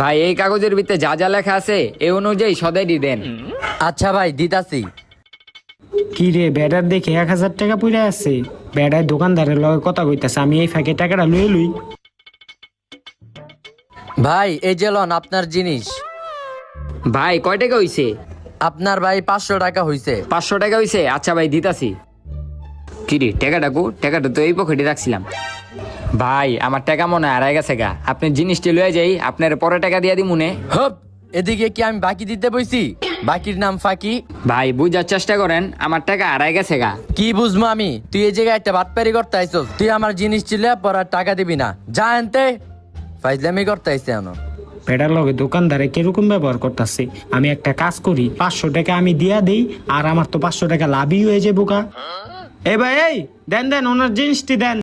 ভাই এই কাগজের ভিতরে যা যা লেখা আছে এই অনুযায়ী সদাইটি দেন। আচ্ছা ভাই দিতাছি। কি রে বেটার দেখে 1000 টাকা পড়ে আছে। বেটার দোকানদারের লগে কথা কইতাছে, আমি এই ফাঁকে টাকাটা লুই লুই। ভাই এই যে লন আপনার জিনিস। ভাই কয় টাকা হইছে? আপনার ভাই 500 টাকা হইছে। 500 টাকা হইছে? আচ্ছা ভাই দিতাছি। কি রে টাকাটা কো? টাকাটা তো এই পকেটে রাখছিলাম। ভাই আমার টাকা মনে হয় হারাই গেছে গা, আপনি জিনিসটি লয়ে যাই, আপনার পরে টাকা দিয়া দি মনে। হপ, এদিকে কি আমি বাকি দিতে বইছি? বাকির নাম ফাঁকি। ভাই বুঝার চেষ্টা করেন, আমার টাকা হারাই গেছে গা। কি বুঝবো আমি? তুই এই জায়গায় একটা বাটপারি করতে আইছস। তুই আমার জিনিস ছিলে পর আর টাকা দিবি না, যা আনতে। ফাইজলামি করতে আইছে এনো। বেটার লগে দোকানদারে কিরকম ব্যবহার করতেছে। আমি একটা কাজ করি, 500 টাকা আমি দিয়া দেই, আর আমার তো 500 টাকা লাভই হয়ে যাবো গা। এই ভাই এই দেন দেন ওনার জিনিসটি দেন।